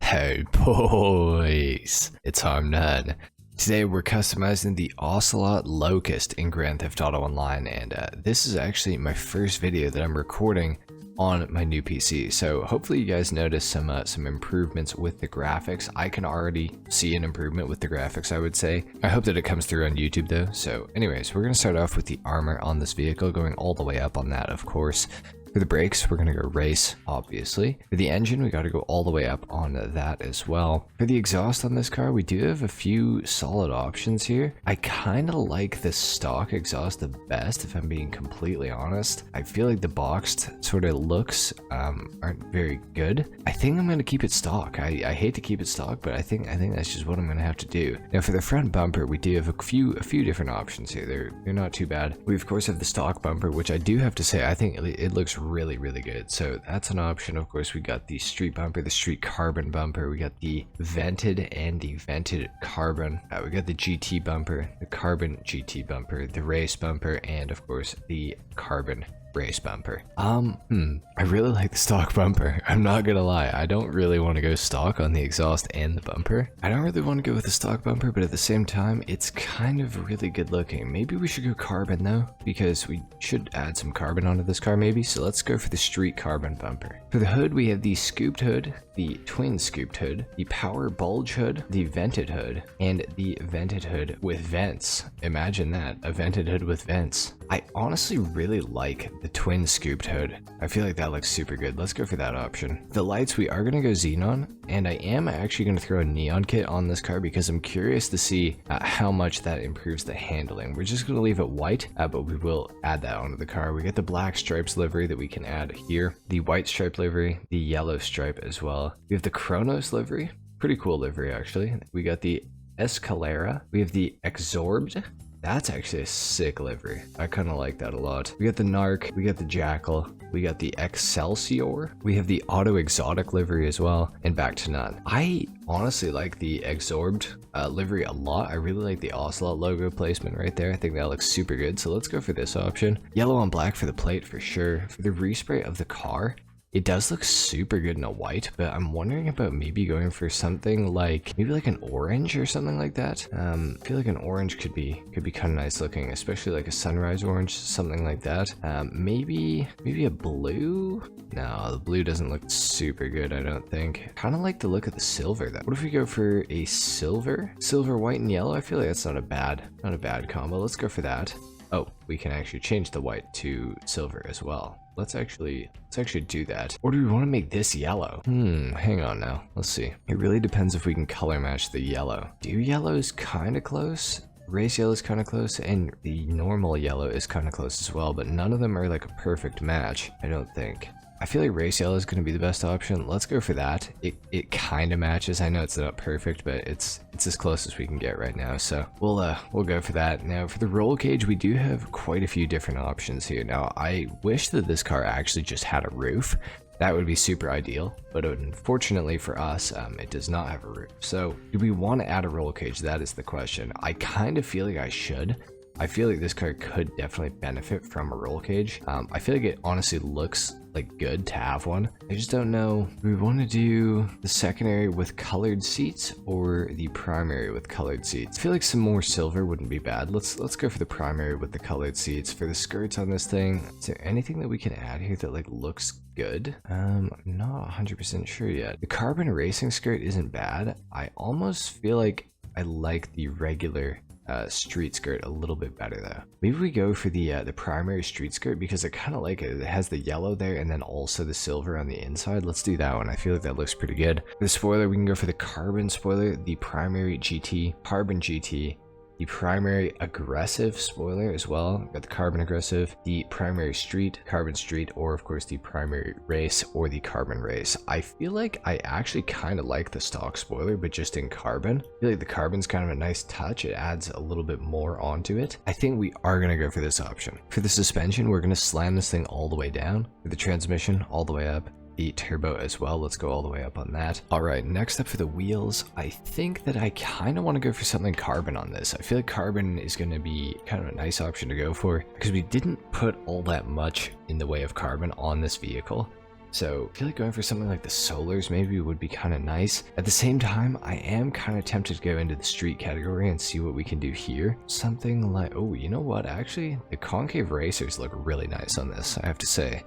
Hey boys, it's HarmNone. Today we're customizing the Ocelot Locust in Grand Theft Auto Online, and this is actually my first video that I'm recording on my new PC. So hopefully you guys notice some improvements with the graphics. I can already see an improvement with the graphics, I would say. I hope that it comes through on YouTube though. So anyways, we're gonna start off with the armor on this vehicle, going all the way up on that, of course. For the brakes, we're going to go race, obviously. For the engine, we got to go all the way up on that as well. For the exhaust on this car, we do have a few solid options here. I kind of like the stock exhaust the best, if I'm being completely honest. I feel like the boxed sort of looks aren't very good. I think I'm going to keep it stock. I hate to keep it stock, but I think that's just what I'm going to have to do. Now, for the front bumper, we do have a few different options here. They're not too bad. We, of course, have the stock bumper, which I do have to say, I think it looks really good, so that's an option. Of course, we got the street bumper, the street carbon bumper, we got the vented and the vented carbon, we got the GT bumper, the carbon GT bumper, the race bumper, and of course the carbon race bumper. I really like the stock bumper. I'm not gonna lie, I don't really want to go stock on the exhaust and the bumper. I don't really want to go with the stock bumper, but at the same time, it's kind of really good looking. Maybe we should go carbon though, because we should add some carbon onto this car maybe. So let's go for the street carbon bumper. For the hood, we have the scooped hood, the twin scooped hood, the power bulge hood, the vented hood, and the vented hood with vents. Imagine that, a vented hood with vents. I honestly really like the twin scooped hood. I feel like that looks super good. Let's go for that option. The lights, we are going to go xenon, and I am actually going to throw a neon kit on this car because I'm curious to see how much that improves the handling. We're just going to leave it white, but we will add that onto the car. We get the black stripes livery that we can add here, the white stripe livery, the yellow stripe as well. We have the Chronos livery, pretty cool livery actually. We got the Escalera, we have the Exorbed. That's actually a sick livery. I kind of like that a lot. We got the Narc, we got the Jackal, we got the Excelsior, we have the Auto Exotic livery as well, and back to none. I honestly like the Exorbed livery a lot. I really like the Ocelot logo placement right there. I think that looks super good, so let's go for this option. Yellow on black for the plate for sure. For the respray of the car, it does look super good in a white, but I'm wondering about maybe going for something like maybe like an orange or something like that. I feel like an orange could be kind of nice looking, especially like a sunrise orange, something like that. Maybe a blue. No, the blue doesn't look super good, I don't think. Kind of like the look of the silver though. What if we go for a silver, white, and yellow? I feel like that's not a bad combo. Let's go for that. Oh, we can actually change the white to silver as well. Let's actually do that. Or do we want to make this yellow? Hang on now. Let's see. It really depends if we can color match the yellow. Do yellow is kind of close. Race yellow is kind of close, and the normal yellow is kind of close as well, but none of them are like a perfect match, I don't think. I feel like race yellow is going to be the best option. Let's go for that. It kind of matches. I know it's not perfect, but it's as close as we can get right now. So we'll go for that. Now for the roll cage, we do have quite a few different options here. Now I wish that this car actually just had a roof. That would be super ideal, but unfortunately for us, it does not have a roof. So do we want to add a roll cage? That is the question. I kind of feel like I should. I feel like this car could definitely benefit from a roll cage. I feel like it honestly looks like good to have one. I just don't know. Do we want to do the secondary with colored seats or the primary with colored seats? I feel like some more silver wouldn't be bad. Let's go for the primary with the colored seats. For the skirts on this thing, is there anything that we can add here that like looks good? I'm not 100% sure yet. The carbon racing skirt isn't bad. I almost feel like I like the regular street skirt a little bit better though. Maybe we go for the primary street skirt because I kind of like it. It has the yellow there and then also the silver on the inside. Let's do that one. I feel like that looks pretty good. For the spoiler, we can go for the carbon spoiler, the primary GT, carbon GT, the primary aggressive spoiler as well. Got the carbon aggressive, the primary street, carbon street, or of course the primary race or the carbon race. I feel like I actually kind of like the stock spoiler, but just in carbon. I feel like the carbon's kind of a nice touch. It adds a little bit more onto it. I think we are going to go for this option. For the suspension, we're going to slam this thing all the way down. For the transmission, all the way up. The turbo as well. Let's go all the way up on that. All right, next up for the wheels, I think that I kind of want to go for something carbon on this. I feel like carbon is going to be kind of a nice option to go for because we didn't put all that much in the way of carbon on this vehicle. So I feel like going for something like the Solars maybe would be kind of nice. At the same time, I am kind of tempted to go into the street category and see what we can do here. Something like, oh, you know what? Actually, the concave racers look really nice on this, I have to say.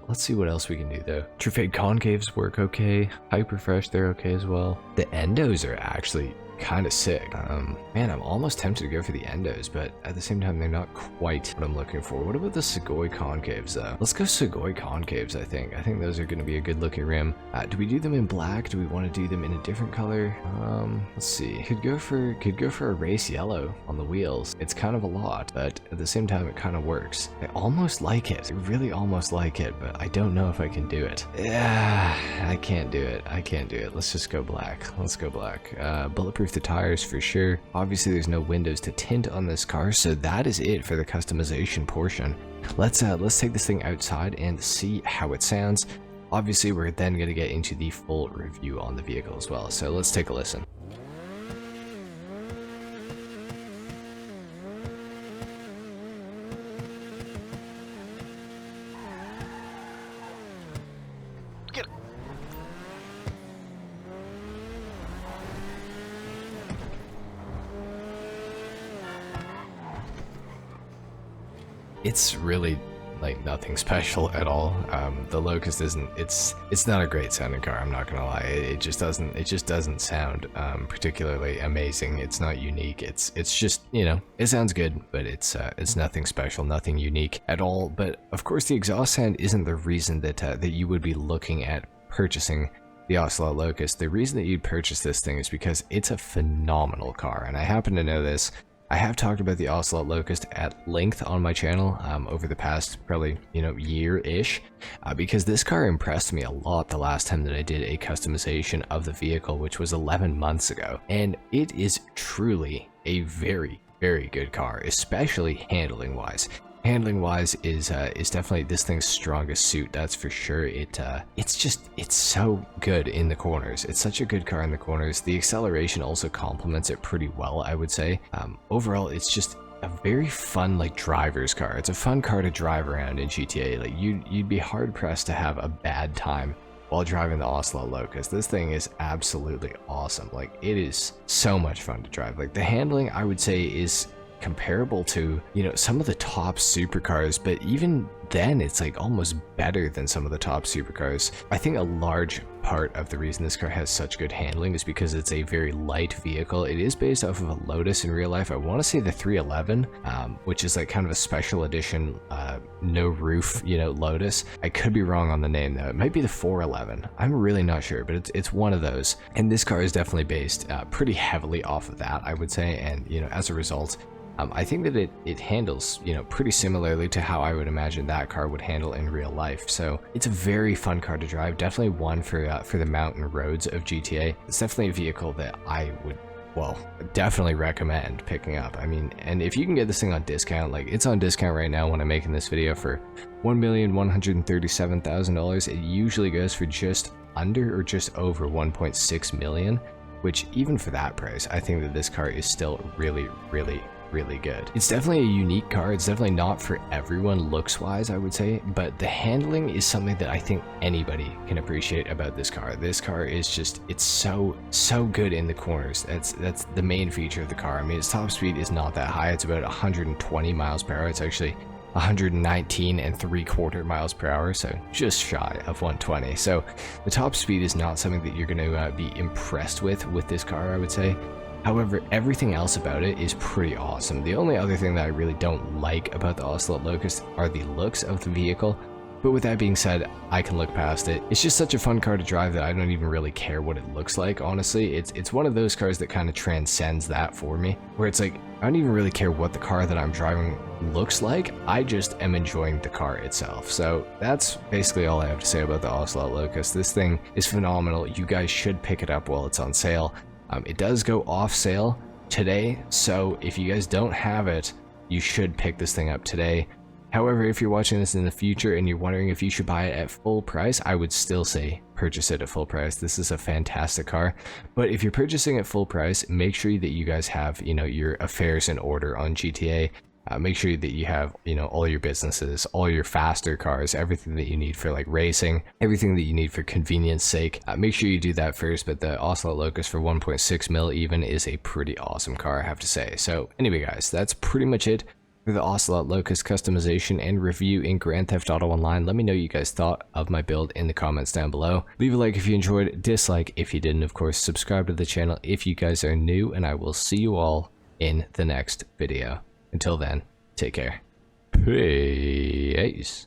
Let's see what else we can do though. True Fade concaves work okay. Hyper Fresh, they're okay as well. The endos are actually kind of sick. Man, I'm almost tempted to go for the endos, but at the same time, they're not quite what I'm looking for. What about the Sugoi concaves though? Let's go Sugoi concaves, I think. I think those are going to be a good looking rim. Do we do them in black? Do we want to do them in a different color? Let's see. Could go for a race yellow on the wheels. It's kind of a lot, but at the same time, it kind of works. I almost like it. I really almost like it, but I don't know if I can do it. Yeah, I can't do it. I can't do it. Let's just go black. Let's go black. Bulletproof the tires for sure. Obviously there's no windows to tint on this car, so that is it for the customization portion. Let's take this thing outside and see how it sounds. Obviously we're then going to get into the full review on the vehicle as well, so let's take a listen. It's really like nothing special at all. The Locust isn't, it's not a great sounding car, I'm not gonna lie. It just doesn't sound particularly amazing. It's not unique. It's just, you know, it sounds good, but it's nothing special, nothing unique at all. But of course the exhaust sound isn't the reason that you would be looking at purchasing the Ocelot Locust. The reason that you'd purchase this thing is because it's a phenomenal car, and I happen to know this. I have talked about the Ocelot Locust at length on my channel over the past probably, you know, year-ish, because this car impressed me a lot the last time that I did a customization of the vehicle, which was 11 months ago. And it is truly a very, very good car, especially handling-wise. Handling-wise is definitely this thing's strongest suit, that's for sure. It's so good in the corners. It's such a good car in the corners. The acceleration also complements it pretty well, I would say. Overall, it's just a very fun, like, driver's car. It's a fun car to drive around in GTA. Like, you'd be hard-pressed to have a bad time while driving the Ocelot Locust. This thing is absolutely awesome. Like, it is so much fun to drive. Like, the handling, I would say, is comparable to, you know, some of the top supercars, but even then it's like almost better than some of the top supercars. I think a large part of the reason this car has such good handling is because it's a very light vehicle. It is based off of a Lotus in real life. I want to say the 311, which is like kind of a special edition, no roof, you know, Lotus. I could be wrong on the name though. It might be the 411. I'm really not sure, but it's one of those. And this car is definitely based pretty heavily off of that, I would say. And, you know, as a result, I think that it handles, you know, pretty similarly to how I would imagine that car would handle in real life. So it's a very fun car to drive. Definitely one for the mountain roads of GTA. It's definitely a vehicle that I would, well, definitely recommend picking up. I mean, and if you can get this thing on discount, like it's on discount right now when I'm making this video for $1,137,000. It usually goes for just under or just over 1.6 million, which even for that price, I think that this car is still really, really, really good. It's definitely a unique car. It's definitely not for everyone looks wise, I would say, but the handling is something that I think anybody can appreciate about this car. This car is just, it's so good in the corners. That's the main feature of the car. I mean, its top speed is not that high. It's about 120 miles per hour. It's actually 119.75 miles per hour, so just shy of 120. So the top speed is not something that you're going to be impressed with this car, I would say. However, everything else about it is pretty awesome. The only other thing that I really don't like about the Ocelot Locust are the looks of the vehicle. But with that being said, I can look past it. It's just such a fun car to drive that I don't even really care what it looks like, honestly. It's one of those cars that kind of transcends that for me, where it's like, I don't even really care what the car that I'm driving looks like. I just am enjoying the car itself. So that's basically all I have to say about the Ocelot Locust. This thing is phenomenal. You guys should pick it up while it's on sale. It does go off sale today, so if you guys don't have it, you should pick this thing up today. However, if you're watching this in the future and you're wondering if you should buy it at full price, I would still say purchase it at full price. This is a fantastic car. But if you're purchasing at full price, make sure that you guys have, you know, your affairs in order on GTA. Make sure that you have, you know, all your businesses, all your faster cars, everything that you need for like racing, everything that you need for convenience sake. Make sure you do that first, but the Ocelot Locust for 1.6 mil even is a pretty awesome car, I have to say. So anyway, guys, that's pretty much it for the Ocelot Locust customization and review in Grand Theft Auto Online. Let me know what you guys thought of my build in the comments down below. Leave a like if you enjoyed, dislike if you didn't, of course. Subscribe to the channel if you guys are new, and I will see you all in the next video. Until then, take care. Peace.